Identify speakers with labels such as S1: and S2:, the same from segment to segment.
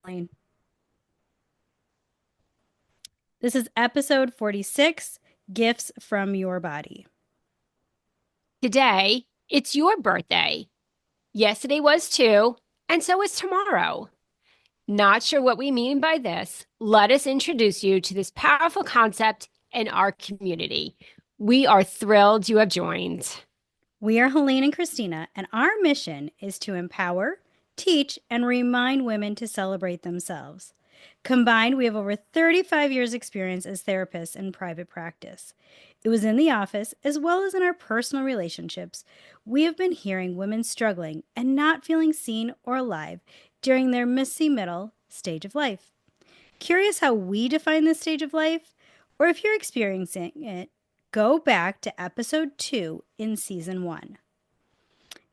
S1: Helene. This is episode 46, Gifts from Your Body.
S2: Today, it's your birthday. Yesterday was too, and so is tomorrow. Not sure what we mean by this. Let us introduce you to this powerful concept in our community. We are thrilled you have joined.
S1: We are Helene and Christina, and our mission is to empower, teach, and remind women to celebrate themselves. Combined, we have over 35 years' experience as therapists in private practice. It was in the office, as well as in our personal relationships, we have been hearing women struggling and not feeling seen or alive during their messy middle stage of life. Curious how we define this stage of life? Or if you're experiencing it, go back to episode 2 in season 1.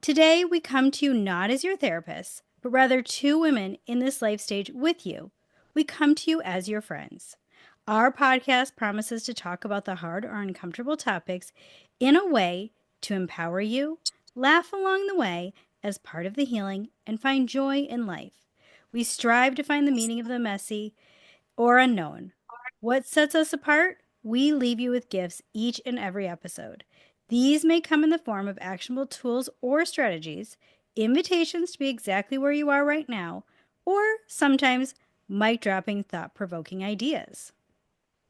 S1: Today, we come to you not as your therapist, but rather two women in this life stage with you. We come to you as your friends. Our podcast promises to talk about the hard or uncomfortable topics in a way to empower you, laugh along the way as part of the healing, and find joy in life. We strive to find the meaning of the messy or unknown. What sets us apart? We leave you with gifts each and every episode. These may come in the form of actionable tools or strategies, invitations to be exactly where you are right now, or sometimes mic dropping thought provoking ideas.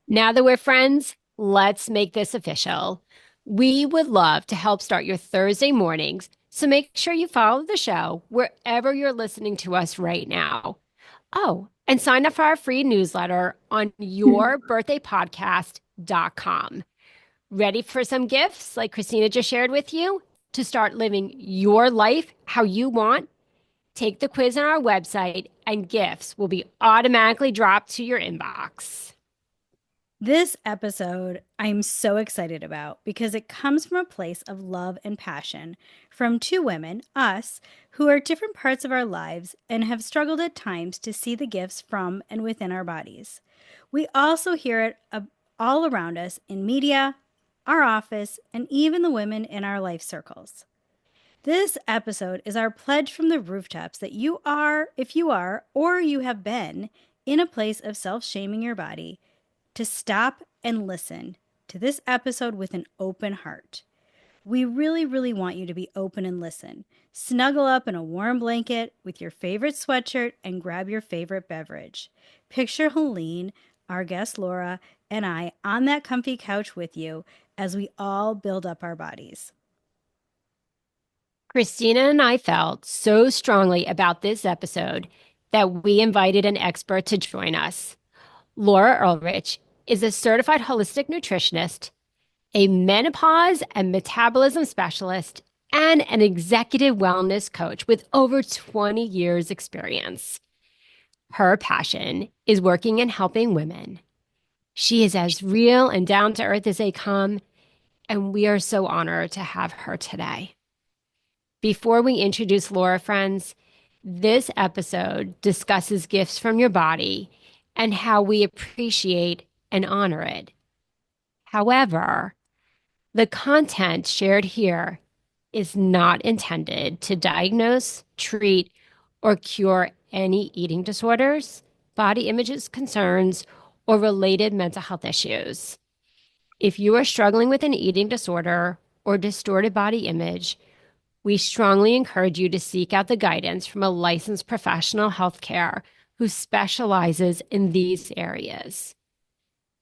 S2: Now that we're friends, let's make this official. We would love to help start your Thursday mornings, so make sure you follow the show wherever you're listening to us right now. Oh, and sign up for our free newsletter on yourbirthdaypodcast.com. Ready for some gifts like Christina just shared with you to start living your life how you want? Take the quiz on our website, and gifts will be automatically dropped to your inbox.
S1: This episode I'm so excited about because it comes from a place of love and passion from two women, us, who are at different parts of our lives and have struggled at times to see the gifts from and within our bodies. We also hear it all around us in media, our office, and even the women in our life circles. This episode is our pledge from the rooftops that you are, if you are, or you have been in a place of self shaming your body, to stop and listen to this episode with an open heart. We really, really want you to be open and listen. Snuggle up in a warm blanket with your favorite sweatshirt and grab your favorite beverage. Picture Helene, our guest Laura, and I on that comfy couch with you as we all build up our bodies.
S2: Christina and I felt so strongly about this episode that we invited an expert to join us. Laura Ehrlich is a certified holistic nutritionist, a menopause and metabolism specialist, and an executive wellness coach with over 20 years' experience. Her passion is working and helping women. She is as real and down to earth as they come, and we are so honored to have her today. Before we introduce Laura, friends, this episode discusses gifts from your body and how we appreciate and honor it. However, the content shared here is not intended to diagnose, treat, or cure any eating disorders, body images concerns, or related mental health issues. If you are struggling with an eating disorder or distorted body image, we strongly encourage you to seek out the guidance from a licensed professional healthcare who specializes in these areas.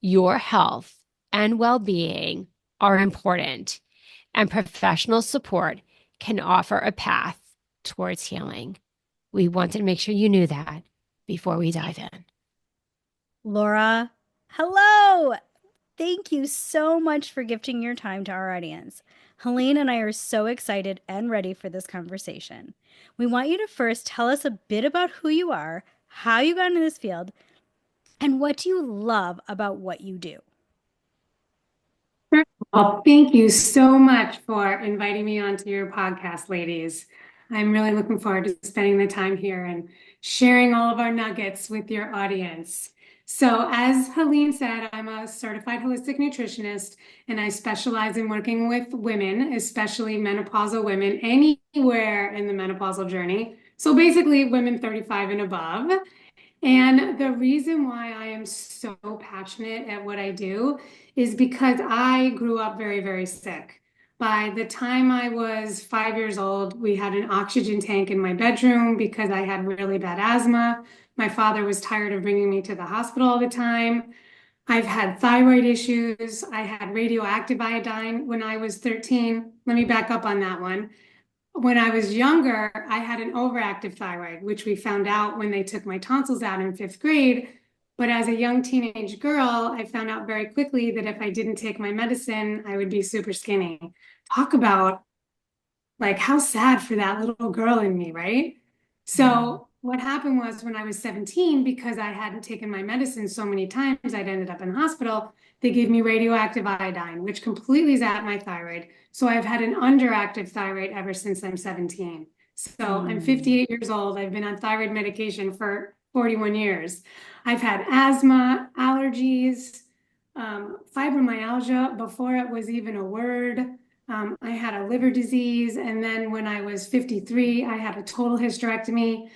S2: Your health and well-being are important, and professional support can offer a path towards healing. We wanted to make sure you knew that before we dive in.
S1: Laura, hello! Thank you so much for gifting your time to our audience. Helene and I are so excited and ready for this conversation. We want you to first tell us a bit about who you are, how you got into this field, and what do you love about what you do.
S3: Well, thank you so much for inviting me onto your podcast, ladies. I'm really looking forward to spending the time here and sharing all of our nuggets with your audience. So, as Helene said, I'm a certified holistic nutritionist, and I specialize in working with women, especially menopausal women, anywhere in the menopausal journey. So, basically, women 35 and above. And the reason why I am so passionate at what I do is because I grew up very, very sick. By the time I was 5 years old, we had an oxygen tank in my bedroom because I had really bad asthma. My father was tired of bringing me to the hospital all the time. I've had thyroid issues. I had radioactive iodine when I was 13. Let me back up on that one. When I was younger, I had an overactive thyroid, which we found out when they took my tonsils out in fifth grade. But as a young teenage girl, I found out very quickly that if I didn't take my medicine, I would be super skinny. Talk about like how sad for that little girl in me, right?
S1: Mm.
S3: So what happened was when I was 17, because I hadn't taken my medicine so many times, I'd ended up in the hospital. They gave me radioactive iodine, which completely zapped my thyroid. So I've had an underactive thyroid ever since I'm 17. So I'm
S1: Mm.
S3: 58 years old. I've been on thyroid medication for 41 years. I've had asthma, allergies, fibromyalgia before it was even a word. I had a liver disease, and then when I was 53, I had a total hysterectomy.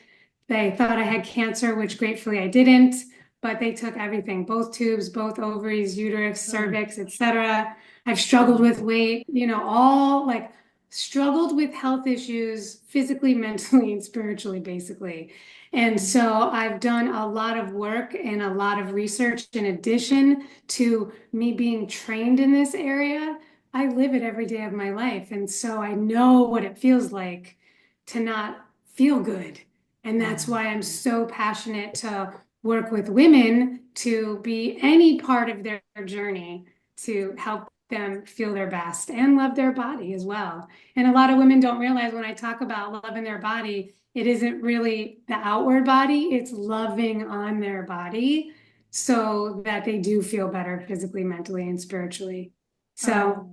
S3: They thought I had cancer, which gratefully I didn't, but they took everything, both tubes, both ovaries, uterus,
S1: Mm.
S3: cervix, etc. I've struggled with weight, all like struggled with health issues physically, mentally, and spiritually, basically. And so I've done a lot of work and a lot of research in addition to me being trained in this area. I live it every day of my life. And so I know what it feels like to not feel good. And that's
S1: Mm.
S3: why I'm so passionate to work with women to be any part of their journey to help them feel their best and love their body as well. And a lot of women don't realize when I talk about loving their body, it isn't really the outward body, it's loving on their body so that they do feel better physically, mentally, and spiritually. So,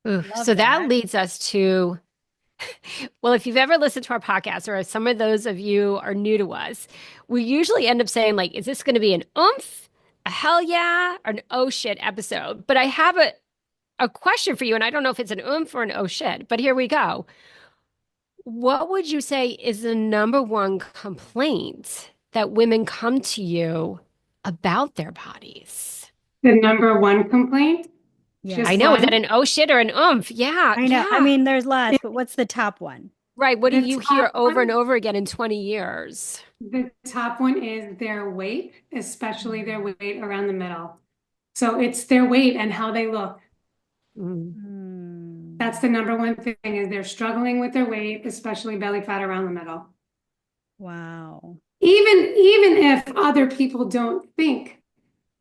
S1: Oh,
S2: Oof.
S1: love
S2: So that
S1: that.
S2: leads us to, well, if you've ever listened to our podcast, or if some of those of you are new to us, we usually end up saying, like, is this going to be an oomph, a hell yeah, or an oh shit episode? But I have a question for you, and I don't know if it's an oomph or an oh shit, but here we go. What would you say is the number one complaint that women come to you about their bodies?
S3: the number one complaint,
S2: I
S3: just
S1: Yes.
S2: know, is that
S3: one.
S2: an oh shit or an oomph? Yeah,
S1: I know. I
S2: yeah.
S1: mean, there's lots, but what's the top one?
S2: Right. What do
S3: The
S2: you
S3: top
S2: hear over and
S3: one,
S2: over again in 20 years?
S3: the top one is their weight, especially their
S1: Mm.
S3: weight around the middle. So it's their weight and how they look.
S2: Mm.
S3: That's
S1: Mm.
S3: the number one thing is they're struggling with their weight, especially belly fat around the middle.
S1: Wow.
S3: Even if other people don't think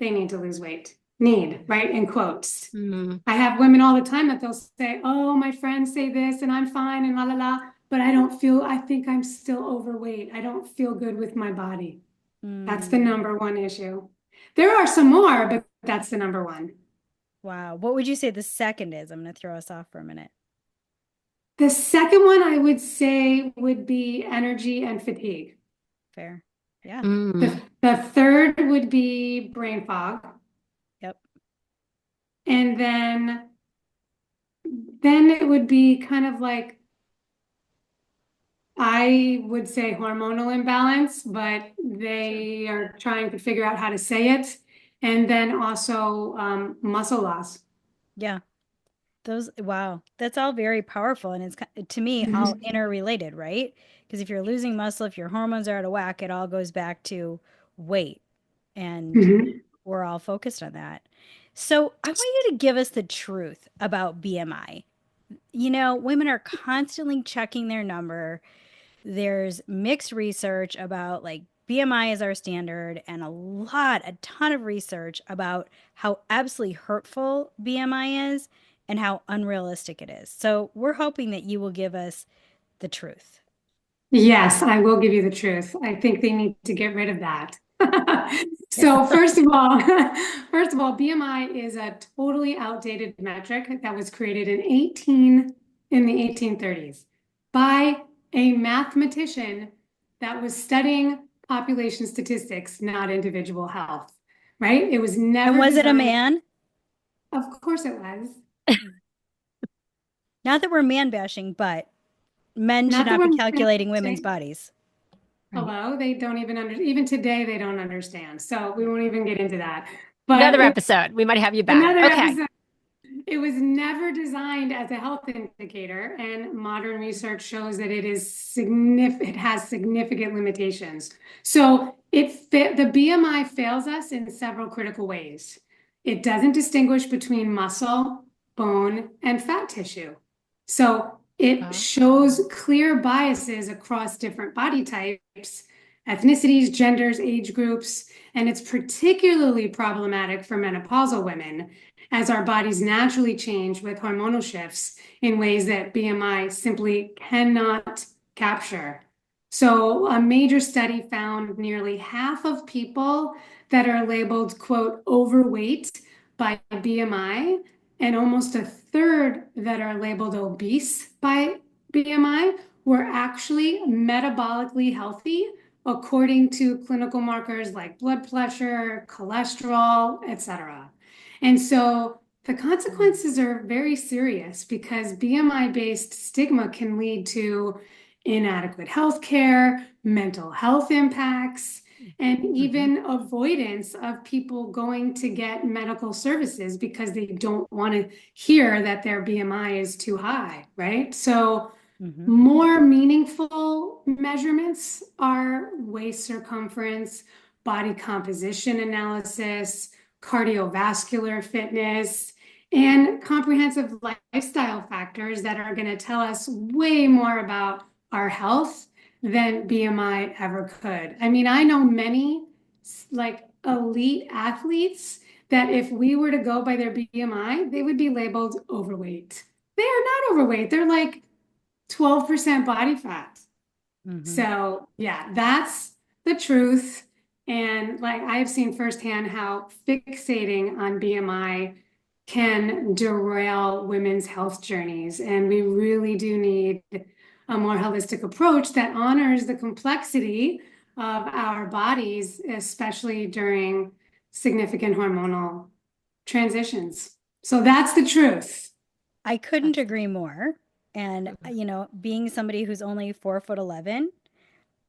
S3: they need to lose weight, right? In quotes.
S2: Mm.
S3: I have women all the time that they'll say, "Oh, my friends say this and I'm fine and la la la, but I think I'm still overweight. I don't feel good with my body." That's the
S1: Mm.
S3: number one issue. There are some more, but that's the number one.
S1: Wow. What would you say the second is? I'm going to throw us off for a minute.
S3: The second one I would say would be energy and fatigue.
S1: Fair. Yeah.
S2: Mm.
S3: The third would be brain fog.
S1: Yep.
S3: And then it would be kind of like I would say hormonal imbalance, but
S1: Sure.
S3: they are trying to figure out how to say it. And then also muscle loss.
S1: Yeah. Those, wow. That's all very powerful. And it's, to me, all
S3: Mhm.
S1: interrelated, right? Because if you're losing muscle, if your hormones are out of whack, it all goes back to weight. And
S3: Mhm.
S1: we're all focused on that. So I want you to give us the truth about BMI. Women are constantly checking their number. There's mixed research about like BMI is our standard, and a ton of research about how absolutely hurtful BMI is and how unrealistic it is. So we're hoping that you will give us the truth.
S3: Yes, I will give you the truth. I think they need to get rid of that.
S1: Yeah.
S3: So first of all, BMI is a totally outdated metric that was created in the 1830s by a mathematician that was studying population statistics, not individual health, right? It was
S1: And
S3: never
S1: was it a
S3: designed.
S1: man?
S3: Of course it was.
S1: Not that we're man bashing, but men should
S3: Not that
S1: not be
S3: we're
S1: calculating women's
S3: saying
S1: bodies.
S2: Right.
S3: Hello, they don't even understand. Even today, they don't understand. So we won't even get into that. But
S2: Another episode. We might have you back.
S3: another
S2: Okay.
S3: episode. It was never designed as a health indicator, and modern research shows that it has significant limitations. So the BMI fails us in several critical ways. It doesn't distinguish between muscle, bone, and fat tissue. So it
S2: Oh.
S3: shows clear biases across different body types, ethnicities, genders, age groups, and it's particularly problematic for menopausal women as our bodies naturally change with hormonal shifts in ways that BMI simply cannot capture. So, a major study found nearly half of people that are labeled, quote, overweight by BMI, and almost a third that are labeled obese by BMI were actually metabolically healthy according to clinical markers like blood pressure, cholesterol, etc. And so the consequences are very serious because BMI-based stigma can lead to inadequate health care, mental health impacts, and
S2: Mhm.
S3: even avoidance of people going to get medical services because they don't want to hear that their BMI is too high, right? So
S1: Mm-hmm.
S3: more meaningful measurements are waist circumference, body composition analysis, cardiovascular fitness, and comprehensive lifestyle factors that are going to tell us way more about our health than BMI ever could. I mean, I know many like elite athletes that if we were to go by their BMI, they would be labeled overweight. They are not overweight. They're like 12% body fat.
S1: Mm-hmm.
S3: So, yeah, that's the truth. And like I've seen firsthand how fixating on BMI can derail women's health journeys. And we really do need a more holistic approach that honors the complexity of our bodies, especially during significant hormonal transitions. So that's the truth.
S1: I couldn't
S2: That's
S1: agree more. And, being somebody who's only 4'11",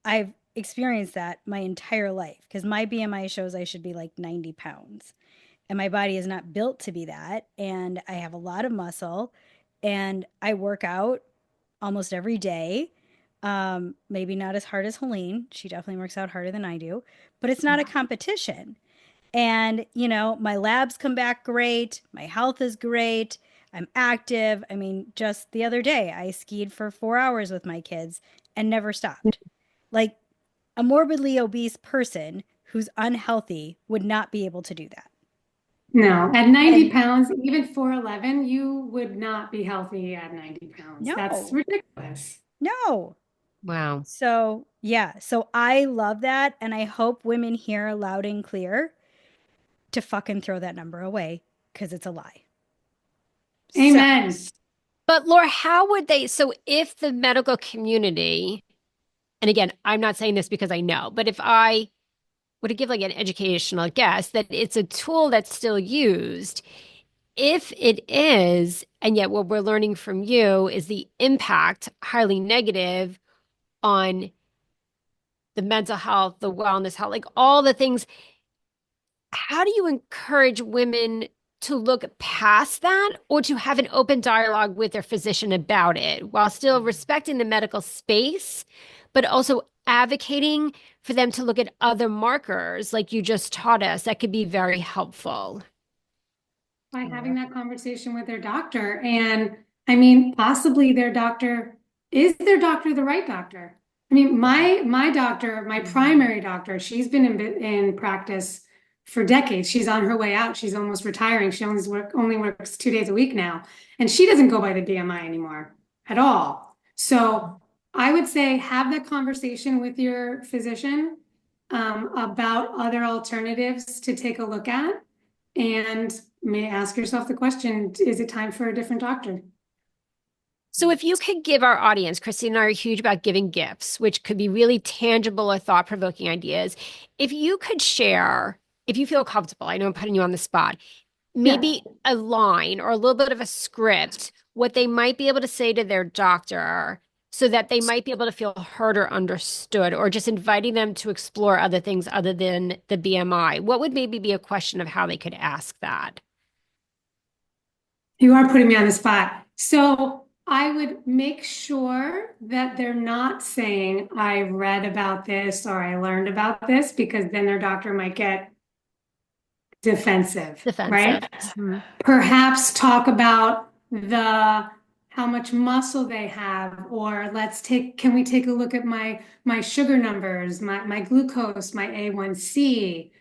S1: I've experienced that my entire life because my BMI shows I should be like 90 pounds. And my body is not built to be that. And I have a lot of muscle and I work out almost every day. Maybe not as hard as Helene. She definitely works out harder than I do, but it's not a competition. And, my labs come back great. My health is great. I'm active. I mean, just the other day, I skied for 4 hours with my kids and never stopped. Like a morbidly obese person who's unhealthy would not be able to do that.
S3: No, at 90
S1: And
S3: pounds, even 4'11", you would not be healthy at 90 pounds. That's
S1: no,
S3: ridiculous.
S1: no.
S2: wow.
S1: So, yeah. So I love that. And I hope women hear loud and clear to fucking throw that number away because it's a lie. So,
S3: Amen.
S2: But Laura, how would they? So if the medical community, and again, I'm not saying this because I know, but if I were to give like an educational guess that it's a tool that's still used, if it is, and yet what we're learning from you is the impact highly negative on the mental health, the wellness health, like all the things, how do you encourage women to look past that or to have an open dialogue with their physician about it while still respecting the medical space, but also advocating for them to look at other markers like you just taught us that could be very helpful?
S3: By having
S1: Laura.
S3: that conversation with their doctor. And I mean, possibly their doctor is their doctor the right doctor? I mean, my doctor, my primary doctor, she's been in practice for decades. She's on her way out. She's almost retiring. She only works 2 days a week now, and she doesn't go by the BMI anymore at all. So I would say have that conversation with your physician about other alternatives to take a look at, and may ask yourself the question, is it time for a different doctor?
S2: So, if you could give our audience, Christine and I are huge about giving gifts, which could be really tangible or thought provoking ideas. If you could share, if you feel comfortable, I know I'm putting you on the spot,
S3: Yeah.
S2: maybe a line or a little bit of a script, what they might be able to say to their doctor so that they might be able to feel heard or understood, or just inviting them to explore other things other than the BMI? What would maybe be a question of how they could ask that?
S3: You are putting me on the spot. So I would make sure that they're not saying, I read about this or I learned about this, because then their doctor might get defensive,
S2: Defensive.
S3: right?
S2: Hmm.
S3: Perhaps talk about the how much muscle they have, or can we take a look at my sugar numbers, my glucose, my A1C.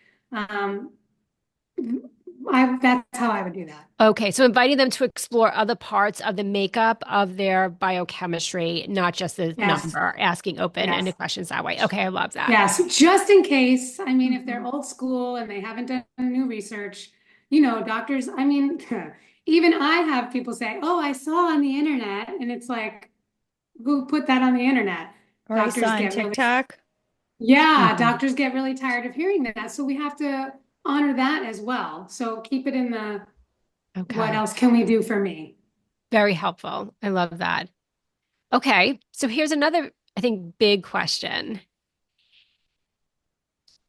S3: That's how I would do that.
S2: Okay, so inviting them to explore other parts of the makeup of their biochemistry, not just the
S3: Yes,
S2: number, asking
S3: yes.
S2: open-ended questions that way. Okay, I love that.
S3: Yes, just in case. I mean, if they're
S2: Mhm.
S3: old school and they haven't done new research, doctors, I mean, even I have people say, "Oh, I saw on the internet," and it's like, who put that on the internet?
S1: Or I saw
S3: Doctors
S1: on
S3: get really,
S1: TikTok.
S3: yeah,
S2: Mhm.
S3: doctors get really tired of hearing that. So we have to honor that as well. So keep it in the, what
S2: Okay,
S3: else can we do for me?
S2: very helpful. I love that. Okay, so here's another, I think, big question.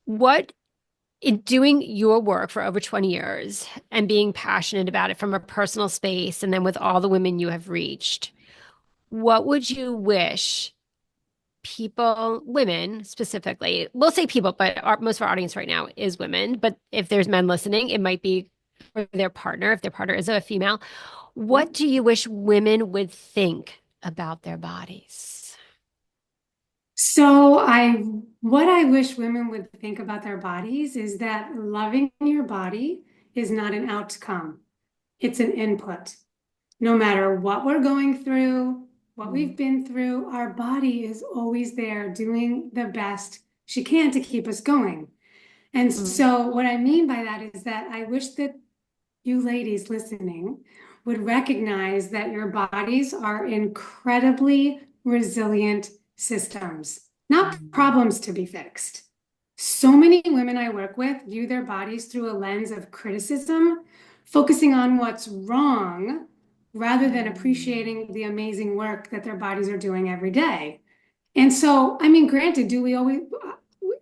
S2: What, in doing your work for over 20 years and being passionate about it from a personal space, and then with all the women you have reached, what would you wish people, women specifically, we'll say people, but most of our audience right now is women. But if there's men listening, it might be for their partner, if their partner is a female. What do you wish women would think about their bodies?
S3: So what I wish women would think about their bodies is that loving your body is not an outcome. It's an input. No matter what we're going through, what we've been through, our body is always there doing the best she can to keep us going. And
S2: Mm.
S3: so what I mean by that is that I wish that you ladies listening would recognize that your bodies are incredibly resilient systems, not
S2: Mm.
S3: problems to be fixed. So many women I work with view their bodies through a lens of criticism, focusing on what's wrong rather than appreciating the amazing work that their bodies are doing every day. And so, I mean, granted,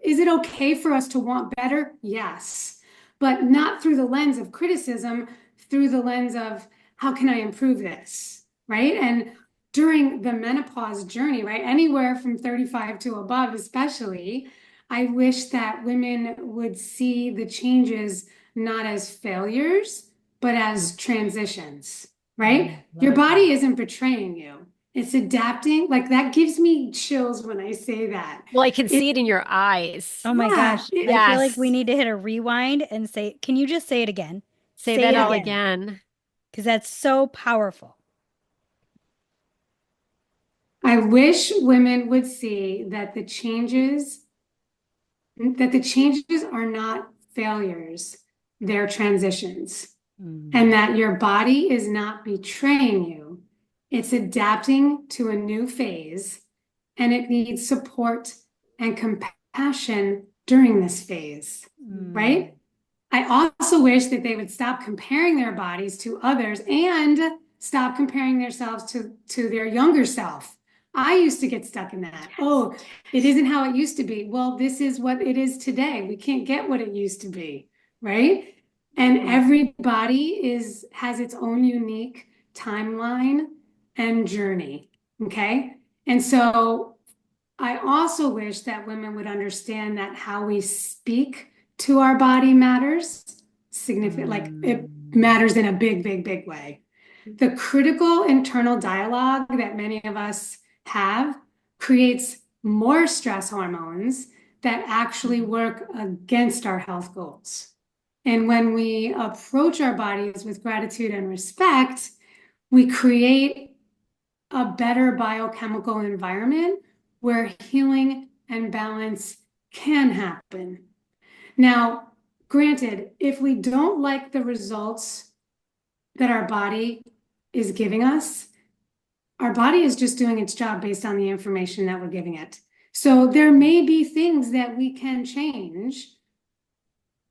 S3: is it okay for us to want better? Yes, but not through the lens of criticism, through the lens of how can I improve this, right? And during the menopause journey, right, anywhere from 35 to above, especially, I wish that women would see the changes not as failures, but as transitions, right? Your
S1: Love that.
S3: body isn't betraying you. It's adapting. Like that gives me chills when I say that.
S2: Well, I can
S3: It,
S2: see it in your eyes.
S1: Oh my
S3: yeah,
S1: gosh. I feel like we
S2: Yes.
S1: need to hit a rewind and say, can you just say it again?
S2: Say
S1: Say
S2: that
S1: it
S2: all
S1: again,
S2: again.
S1: because that's so powerful.
S3: I wish women would see that the changes are not failures, they're transitions, and
S1: Mm.
S3: that your body is not betraying you. It's adapting to a new phase, and it needs support and compassion during this phase,
S1: Mm.
S3: right? I also wish that they would stop comparing their bodies to others and stop comparing themselves to their younger self. I used to get stuck in that. Oh, it isn't how it used to be. Well, this is what it is today. We can't get what it used to be, right? And
S2: Mm.
S3: everybody has its own unique timeline and journey. Okay. And so I also wish that women would understand that how we speak to our body matters significant, like it
S1: Mm.
S3: matters in a big, big, big way. The critical internal dialogue that many of us have creates more stress hormones that actually
S2: Mhm.
S3: work against our health goals. And when we approach our bodies with gratitude and respect, we create a better biochemical environment where healing and balance can happen. Now, granted, if we don't like the results that our body is giving us, our body is just doing its job based on the information that we're giving it. So there may be things that we can change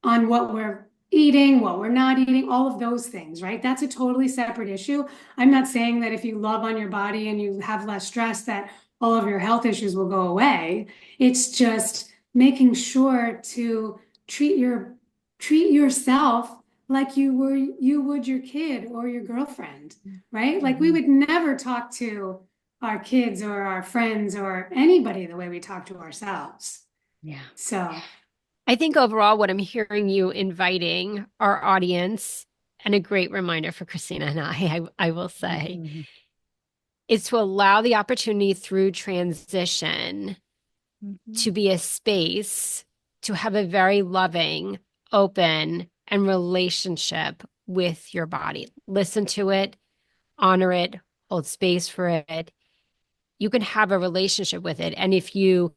S3: on what we're eating, what we're not eating, all of those things, right? That's a totally separate issue. I'm not saying that if you love on your body and you have less stress, that all of your health issues will go away. It's just making sure to treat yourself like you would your kid or your girlfriend, right? Like we
S1: Mhm.
S3: would never talk to our kids or our friends or anybody the way we talk to ourselves.
S1: Yeah.
S3: So,
S2: I think overall, what I'm hearing you inviting our audience, and a great reminder for Christina and I will say,
S1: Mhm.
S2: is to allow the opportunity through transition
S1: Mhm.
S2: to be a space to have a very loving, open, and relationship with your body. Listen to it, honor it, hold space for it. You can have a relationship with it. And if you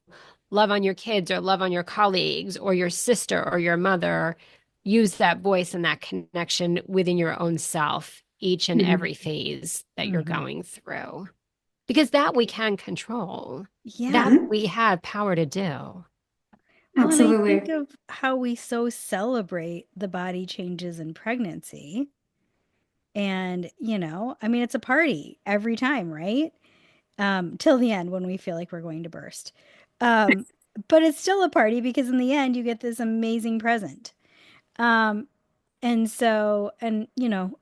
S2: love on your kids or love on your colleagues or your sister or your mother, use that voice and that connection within your own self each and
S3: mhm,
S2: every phase that you're
S1: Mhm.
S2: going through. Because that we can control, that
S1: Yeah.
S3: mhm,
S2: we have power to do.
S1: Well, and I think
S3: absolutely.
S1: of how we so celebrate the body changes in pregnancy. And, I mean, it's a party every time, right? Till the end when we feel like we're going to burst. Um, but it's still a party because in the end, you get this amazing present. Um, and so, and,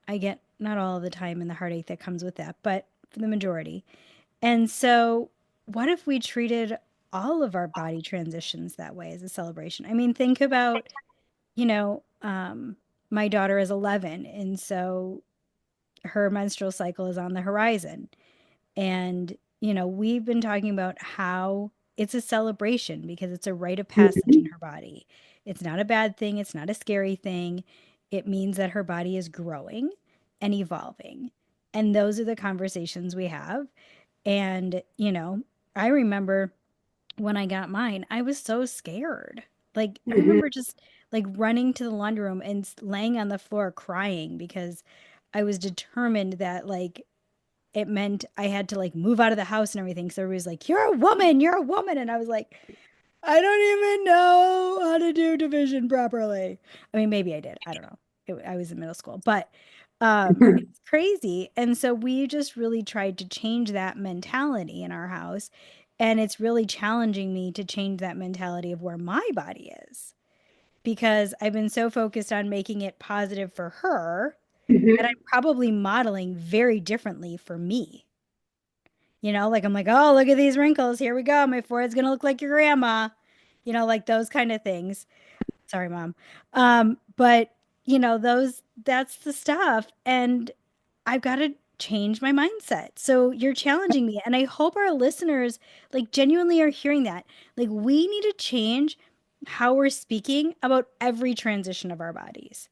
S1: I get not all of the time and the heartache that comes with that, but for the majority. And so, what if we treated all of our body transitions that way as a celebration? I mean, think about, you know, um, my daughter is 11, and so her menstrual cycle is on the horizon. And, we've been talking about how it's a celebration because it's a rite of passage in
S3: Mhm,
S1: her body. It's not a bad thing, it's not a scary thing. It means that her body is growing and evolving. And those are the conversations we have. And, I remember when I got mine, I was so scared. Like, I
S3: mhm.
S1: remember just like running to the laundry room and laying on the floor crying because I was determined that like it meant I had to like move out of the house and everything. So everybody was like, "You're a woman, you're a woman." And I was like, I don't even know how to do division properly. I mean, maybe I did. I don't know. I was in middle school, but it's crazy. And so we just really tried to change that mentality in our house. And it's really challenging me to change that mentality of where my body is because I've been so focused on making it positive for her that I'm
S3: Mhm.
S1: probably modeling very differently for me. Like I'm like, oh, look at these wrinkles. Here we go. My forehead's gonna look like your grandma. Like those kind of things. Sorry, mom. But that's the stuff. And I've got to change my mindset. So you're challenging me. And I hope our listeners like genuinely are hearing that. Like we need to change how we're speaking about every transition of our bodies.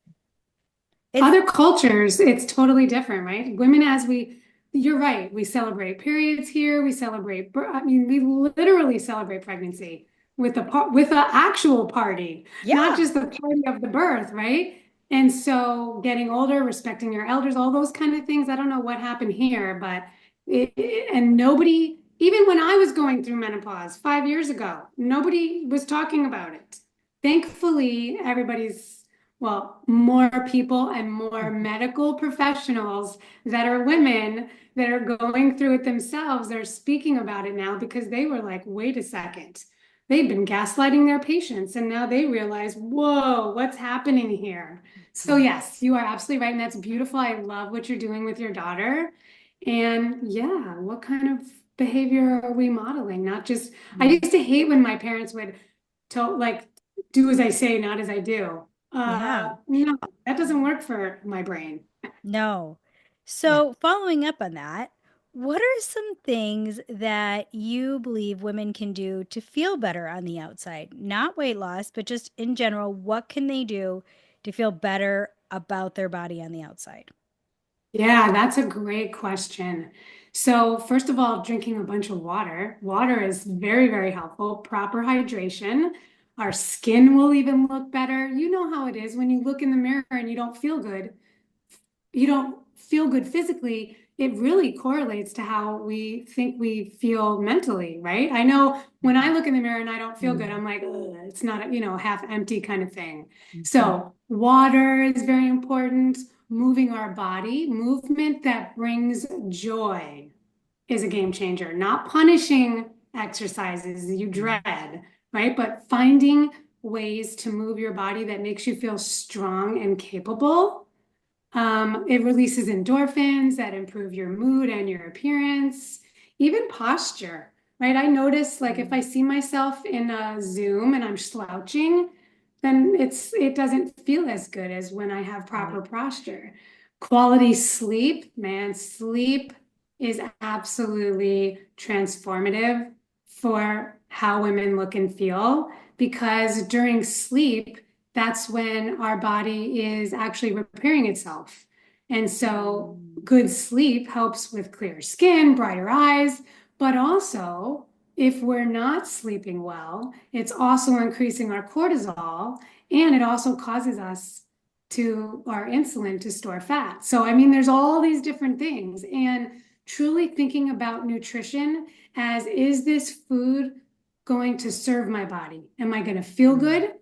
S1: It's
S3: Other cultures, it's totally different, right? Women, you're right, we celebrate periods here, we celebrate, I mean, we literally celebrate pregnancy with a actual party, not
S1: yeah.
S3: just the party of the birth, right? And so getting older, respecting your elders, all those kind of things. I don't know what happened here, but and nobody, even when I was going through menopause 5 years ago, nobody was talking about it. Thankfully, more people and more medical professionals that are women that are going through it themselves are speaking about it now because they were like, wait a second. They've been gaslighting their patients and now they realize, whoa, what's happening here? So,
S1: Mhm.
S3: yes, you are absolutely right. And that's beautiful. I love what you're doing with your daughter. And yeah, what kind of behavior are we modeling? Not just, I
S1: Mhm.
S3: used to hate when my parents would tell, like, do as I say, not as I do.
S1: Yeah.
S3: No, that doesn't work for my brain.
S1: No.
S3: Yeah.
S1: So, following up on that, what are some things that you believe women can do to feel better on the outside? Not weight loss, but just in general, what can they do to feel better about their body on the outside?
S3: Yeah, that's a great question. So, first of all, drinking a bunch of water. Water is very, very helpful. Proper hydration. Our skin will even look better. You know how it is when you look in the mirror and you don't feel good. You don't feel good physically. it really correlates to how we think we feel mentally, right? I know when I look in the mirror and I don't feel good, I'm like, ugh, it's not a, half empty kind of thing. So water is very important. Moving our body, movement that brings joy is a game changer. Not punishing exercises you dread, right? But finding ways to move your body that makes you feel strong and capable. It releases endorphins that improve your mood and your appearance, even posture, right? I notice like if I see myself in a Zoom and I'm slouching, then it doesn't feel as good as when I have proper posture. Quality sleep, man, sleep is absolutely transformative for how women look and feel because during sleep, that's when our body is actually repairing itself. And so good sleep helps with clear skin, brighter eyes, but also if we're not sleeping well, it's also increasing our cortisol and it also causes us to our insulin to store fat. So, I mean, there's all these different things. And truly thinking about nutrition as is this food going to serve my body? Am I going to feel good?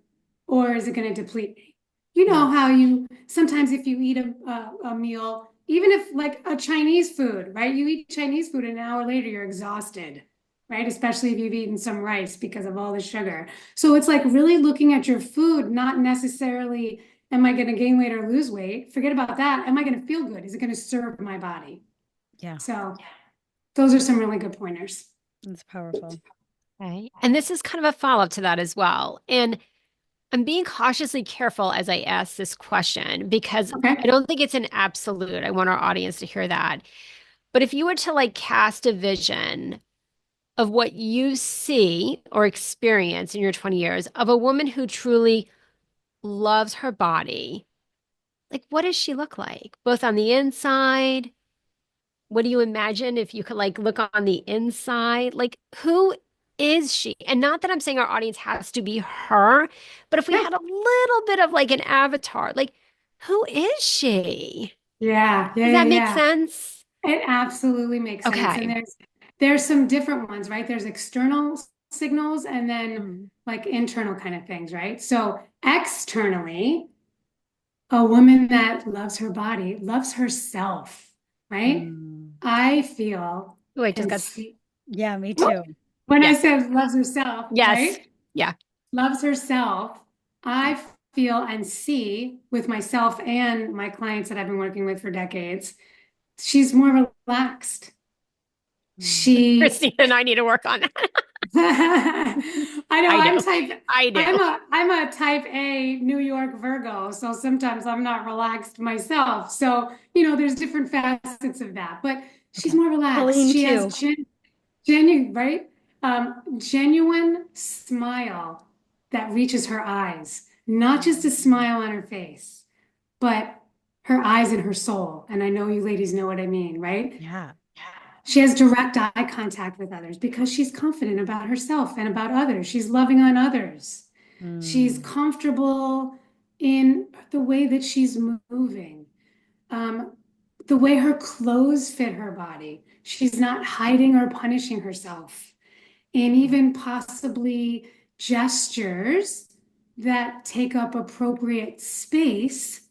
S3: Or is it going to deplete me? You know how you sometimes if you eat a meal, even if like a Chinese food, right? You eat Chinese food and an hour later you're exhausted, right? Especially if you've eaten some rice because of all the sugar. So it's like really looking at your food, not necessarily, am I going to gain weight or lose weight? Forget about that. Am I going to feel good? Is it going to serve my body?
S1: Yeah,
S3: So those are some really good pointers.
S1: that's powerful.
S2: Okay. And this is kind of a follow-up to that as well. And I'm being cautiously careful as I ask this question because I
S3: Okay.
S2: don't think it's an absolute. I want our audience to hear that. But if you were to like cast a vision of what you see or experience in your 20 years of a woman who truly loves her body, like what does she look like? Both on the inside, what do you imagine if you could like look on the inside? Like, who is she? And not that I'm saying our audience has to be her, but if we
S3: Yeah.
S2: had a little bit of like an avatar, like, who is she?
S3: Yeah. Yeah.
S2: Does
S3: Yeah.
S2: that make
S3: Yeah.
S2: sense?
S3: It absolutely makes sense. And
S2: Okay.
S3: there's some different ones, right? There's external signals and then
S2: Mm,
S3: like internal kind of things, right? So externally, a woman that loves her body, loves herself, right?
S1: Mm.
S3: I feel
S2: oh, I just
S3: and
S2: got,
S3: see
S1: Yeah, me too.
S3: when I
S2: yeah,
S3: said loves herself,
S2: yes,
S3: right?
S2: yeah.
S3: Loves herself. I feel and see with myself and my clients that I've been working with for decades, she's more relaxed.
S1: Mm.
S3: She
S2: Christine and I need to work on that.
S3: I know
S2: I do.
S3: I'm type
S2: I do.
S3: I'm a type A New York Virgo, so sometimes I'm not relaxed myself. So, there's different facets of that, but she's
S1: Okay.
S3: more relaxed.
S1: Helene
S3: She has
S1: too.
S3: genuine, right? Genuine smile that reaches her eyes, not just a smile on her face, but her eyes and her soul. And I know you ladies know what I mean, right?
S1: Yeah.
S3: She has direct eye contact with others because she's confident about herself and about others. She's loving on others. She's
S1: Mm.
S3: comfortable in the way that she's moving, um, the way her clothes fit her body. She's not hiding or punishing herself, and even possibly gestures that take up appropriate space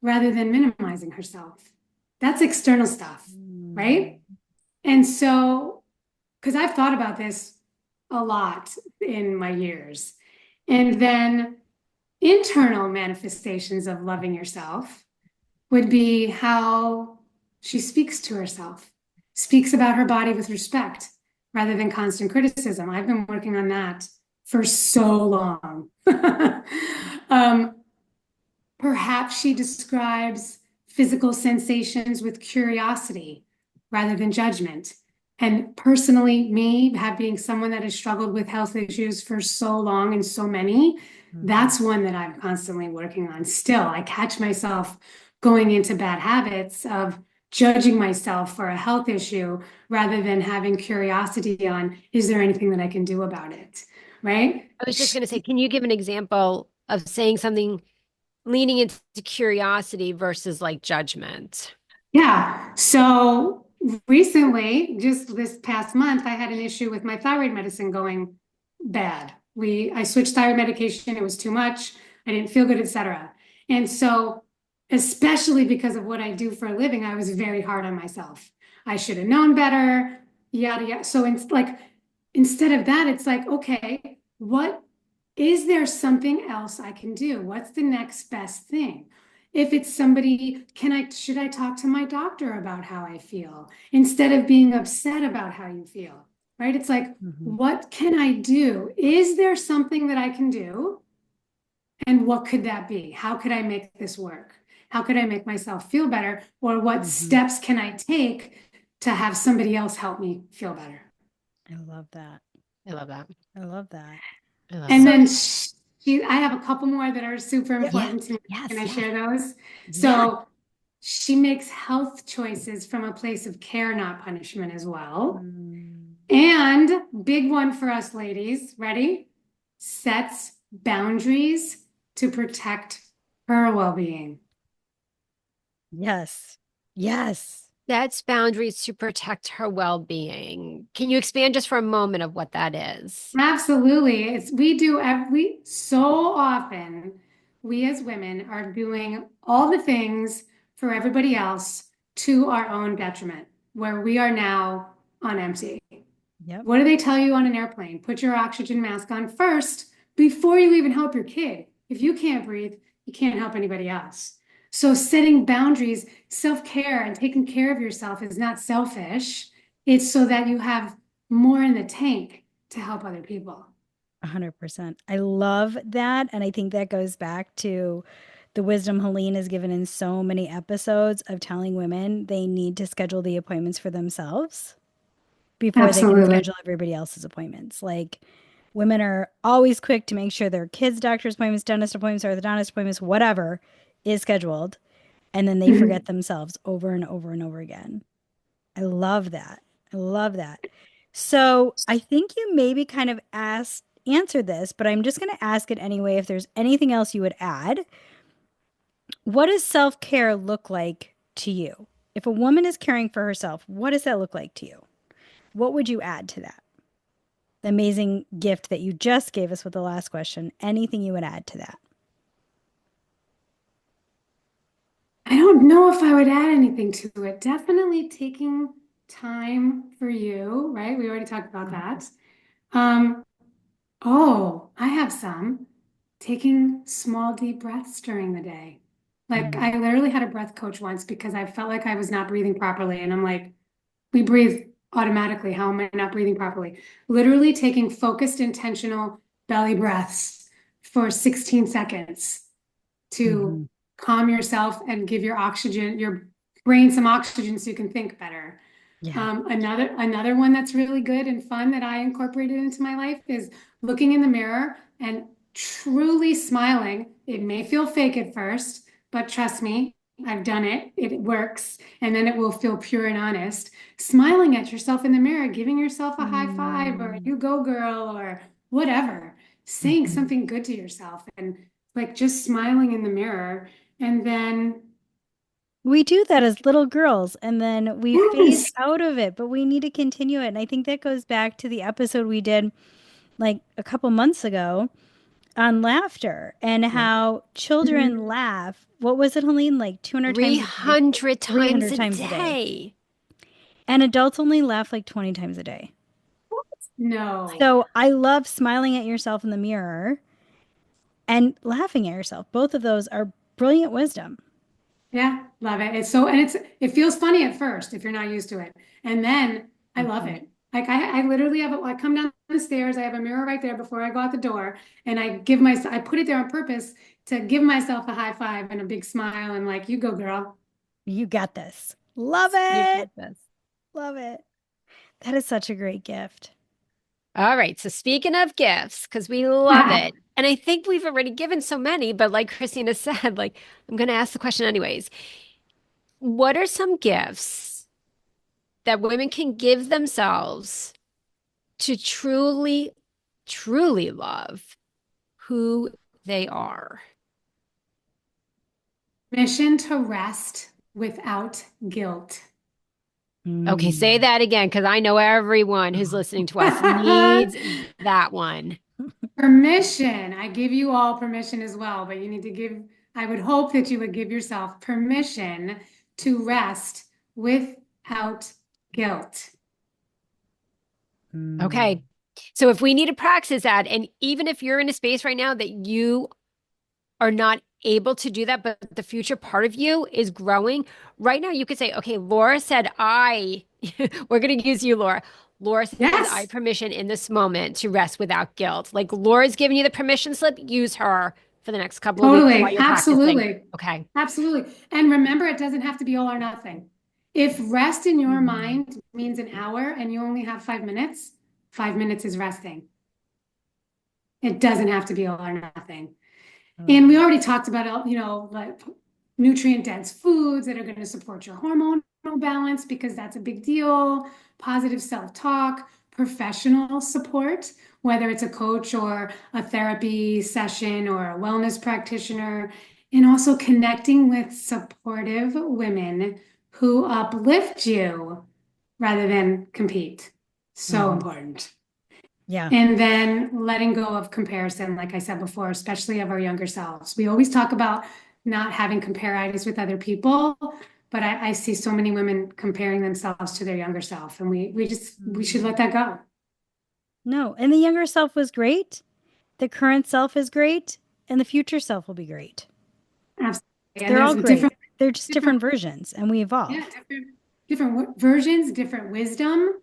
S3: rather than minimizing herself. That's external stuff,
S1: Mm.
S3: right? And so, because I've thought about this a lot in my years, and then internal manifestations of loving yourself would be how she speaks to herself, speaks about her body with respect rather than constant criticism. I've been working on that for so long. um, Perhaps she describes physical sensations with curiosity rather than judgment. And personally, me being someone that has struggled with health issues for so long and so many,
S1: Mhm.
S3: that's one that I'm constantly working on still. I catch myself going into bad habits of judging myself for a health issue rather than having curiosity on, is there anything that I can do about it? Right?
S2: I was just going to say, can you give an example of saying something leaning into curiosity versus like judgment?
S3: Yeah. So recently, just this past month, I had an issue with my thyroid medicine going bad. I switched thyroid medication, it was too much, I didn't feel good, etc. And so, especially because of what I do for a living, I was very hard on myself. I should have known better, yada yada. So it's like instead of that, it's like, okay, what is there something else I can do? What's the next best thing? If it's somebody, should I talk to my doctor about how I feel instead of being upset about how you feel? Right? It's like,
S1: Mhm.
S3: what can I do? Is there something that I can do? And what could that be? How could I make this work? How could I make myself feel better? Or what
S1: Mhm.
S3: steps can I take to have somebody else help me feel better?
S1: I love that.
S2: I love that.
S1: I love that.
S2: I love
S3: And
S2: that.
S1: So,
S3: then I have a couple more that are super
S1: yeah.
S2: Yeah.
S3: important to me. Can
S2: Yes.
S3: I
S2: Yeah.
S3: share those?
S2: Yeah.
S3: So she makes health choices from a place of care, not punishment, as well.
S1: Mm.
S3: And big one for us ladies, ready? Sets boundaries to protect her well-being.
S1: Yes. Yes.
S2: That's boundaries to protect her well-being. Can you expand just for a moment of what that is?
S3: Absolutely. We do every so often, we as women are doing all the things for everybody else to our own detriment, where we are now on empty.
S1: Yep.
S3: What do they tell you on an airplane? Put your oxygen mask on first before you even help your kid. If you can't breathe, you can't help anybody else. So setting boundaries, self-care and taking care of yourself is not selfish. It's so that you have more in the tank to help other people.
S1: 100%. I love that. And I think that goes back to the wisdom Helene has given in so many episodes of telling women they need to schedule the appointments for themselves before they can
S3: Absolutely.
S1: schedule everybody else's appointments. Like women are always quick to make sure their kids' doctor's appointments, dentist appointments, orthodontist appointments, whatever is scheduled. And then they
S3: Mhm.
S1: forget themselves over and over and over again. I love that. I love that. So I think you maybe kind of answered this, but I'm just going to ask it anyway. If there's anything else you would add, what does self care look like to you? If a woman is caring for herself, what does that look like to you? What would you add to that? The amazing gift that you just gave us with the last question. Anything you would add to that?
S3: I don't know if I would add anything to it. Definitely taking time for you, right? We already talked about
S1: Mhm.
S3: that. Um, Oh, I have some. Taking small, deep breaths during the day. Like
S1: Mm.
S3: I literally had a breath coach once because I felt like I was not breathing properly. And I'm like, we breathe automatically. How am I not breathing properly? Literally taking focused, intentional belly breaths for 16 seconds to
S1: Mhm.
S3: calm yourself and give your brain some oxygen so you can think better.
S1: Yeah.
S3: Another one that's really good and fun that I incorporated into my life is looking in the mirror and truly smiling. It may feel fake at first, but trust me, I've done it. It works, and then it will feel pure and honest. Smiling at yourself in the mirror, giving yourself a high five or
S1: Mm.
S3: you go girl or whatever, saying
S1: Mhm.
S3: something good to yourself and like just smiling in the mirror. And then,
S1: We do that as little girls and then we phase
S3: yes.
S1: out of it, but we need to continue it. And I think that goes back to the episode we did like a couple months ago on laughter and
S2: Yep.
S1: how children laugh. What was it, Helene? Like 200 times a day,
S2: 300 times
S1: 300
S2: a
S1: times a day.
S2: day.
S1: And adults only laugh like 20 times a day.
S3: No.
S1: So I love smiling at yourself in the mirror and laughing at yourself. Both of those are brilliant wisdom.
S3: Yeah, love it. It feels funny at first if you're not used to it. And then I love
S1: Mhm.
S3: it. Like I literally I come down the stairs, I have a mirror right there before I go out the door, and I put it there on purpose to give myself a high five and a big smile and like, you go, girl.
S1: You got this. Love
S2: You
S1: it.
S2: got this.
S1: Love it. That is such a great gift.
S2: All right. So speaking of gifts, because we love it. And I think we've already given so many, but like Christina said, like I'm going to ask the question anyways. What are some gifts that women can give themselves to truly, truly love who they are?
S3: Mission to rest without guilt.
S2: Okay, say that again because I know everyone who's listening to us needs that one.
S3: Permission. I give you all permission as well, but you need to give, I would hope that you would give yourself permission to rest without guilt.
S2: Okay. So if we need to practice that, and even if you're in a space right now that you are not able to do that, but the future part of you is growing, right now you could say, okay, Laura said we're going to use you, Laura. Laura says I
S3: Yes,
S2: permission in this moment to rest without guilt. Like Laura's giving you the permission slip, use her for the next couple of weeks while
S3: totally.
S2: you're practicing.
S3: Absolutely.
S2: Okay.
S3: Absolutely. And remember, it doesn't have to be all or nothing. If rest in your mind means an hour and you only have 5 minutes, 5 minutes is resting. It doesn't have to be all or nothing. And we already talked about, like nutrient dense foods that are going to support your hormonal balance because that's a big deal. Positive self-talk, professional support, whether it's a coach or a therapy session or a wellness practitioner, and also connecting with supportive women who uplift you rather than compete. So important.
S1: Yeah.
S3: And then letting go of comparison, like I said before, especially of our younger selves. We always talk about not having comparitis with other people, but I see so many women comparing themselves to their younger self, and we should let that go.
S1: No, and the younger self was great. The current self is great, and the future self will be great.
S3: Absolutely. And
S1: They're
S3: there's
S1: all great.
S3: different,
S1: They're just
S3: different,
S1: different versions, and we
S3: yeah,
S1: evolve.
S3: different versions, different wisdom.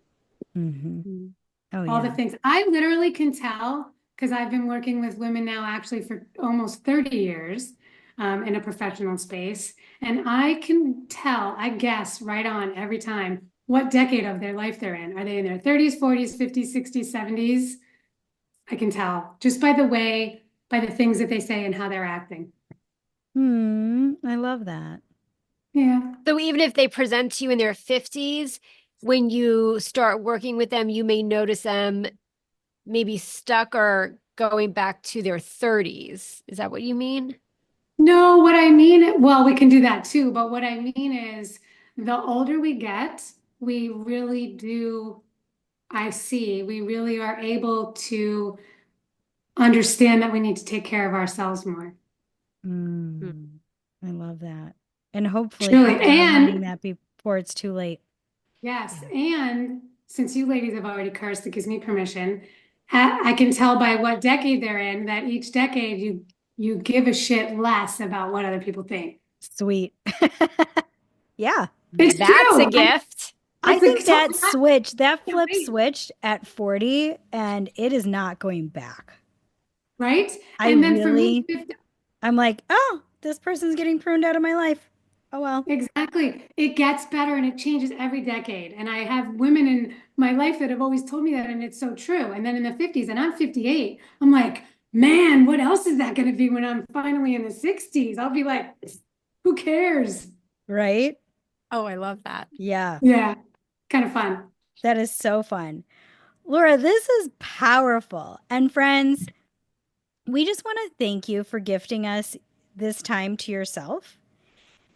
S1: Mm-hmm. Oh,
S3: All the
S1: yeah.
S3: things. I literally can tell because I've been working with women now actually for almost 30 years in a professional space. And I can tell, I guess right on every time what decade of their life they're in. Are they in their 30s, 40s, 50s, 60s, 70s? I can tell just by by the things that they say and how they're acting.
S1: I love that.
S3: Yeah.
S2: So even if they present to you in their 50s, when you start working with them, you may notice them maybe stuck or going back to their 30s. Is that what you mean?
S3: No, what I mean, well, we can do that too, but what I mean is the older we get, we really do I see. We really are able to understand that we need to take care of ourselves more.
S2: Hmm.
S1: I love that. And hopefully
S3: Truly.
S1: people are learning
S3: And
S1: that before it's too late.
S3: yes,
S1: Yeah.
S3: and since you ladies have already cursed, it gives me permission. I can tell by what decade they're in that each decade you give a shit less about what other people think.
S1: Sweet. Yeah.
S3: It's
S2: That's a
S3: true.
S2: gift.
S1: I
S3: It's a
S1: think that
S3: totally
S1: switch, that
S3: can't
S1: flip
S3: wait,
S1: switched at 40, and it is not going back.
S3: right?
S1: I
S3: And then for me,
S1: really, I'm like, oh, this person's getting pruned out of my life. Oh, well.
S3: exactly. It gets better and it changes every decade. And I have women in my life that have always told me that, and it's so true. And then in the 50s, and I'm 58, I'm like, man, what else is that going to be when I'm finally in the 60s? I'll be like, who cares?
S1: Right?
S2: Oh, I love that.
S1: Yeah.
S3: Yeah, kind of fun.
S1: That is so fun. Laura, this is powerful. And friends, we just want to thank you for gifting us this time to yourself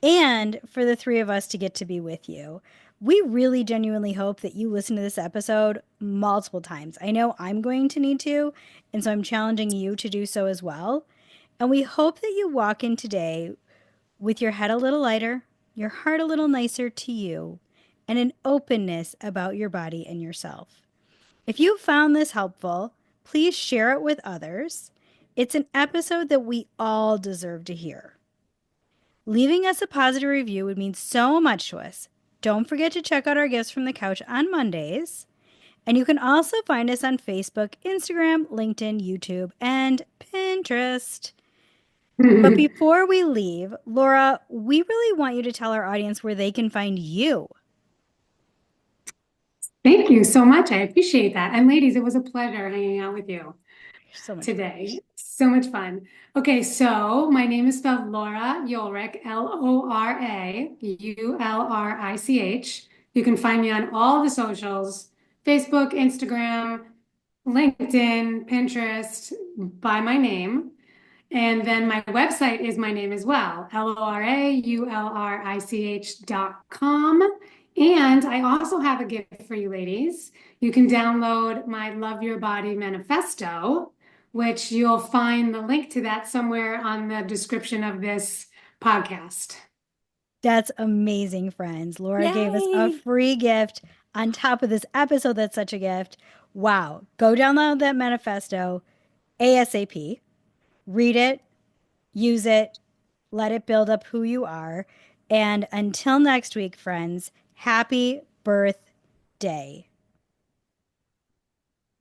S1: and for the three of us to get to be with you. We really genuinely hope that you listen to this episode multiple times. I know I'm going to need to, and so I'm challenging you to do so as well. And we hope that you walk in today with your head a little lighter, your heart a little nicer to you, and an openness about your body and yourself. If you found this helpful, please share it with others. It's an episode that we all deserve to hear. Leaving us a positive review would mean so much to us. Don't forget to check out our gifts from the couch on Mondays. And you can also find us on Facebook, Instagram, LinkedIn, YouTube, and Pinterest. But
S3: Thank
S1: before we leave, Laura, we really want you to tell our audience where they can find you.
S3: you so much. I appreciate that. And ladies, it was a pleasure hanging out with you
S1: You're so much fun.
S3: today. So much fun. Okay, so my name is spelled Laura Ulrich, Lorarich. You can find me on all the socials, Facebook, Instagram, LinkedIn, Pinterest, by my name. And then my website is my name as well, LORAULRICH.com. And I also have a gift for you ladies. You can download my Love Your Body Manifesto, which you'll find the link to that somewhere on the description of this podcast.
S1: That's amazing, friends. Laura gave us a
S2: Yay!
S1: free gift on top of this episode. That's such a gift. Wow. Go download that manifesto ASAP, read it, use it, let it build up who you are. And until next week, friends, happy birthday.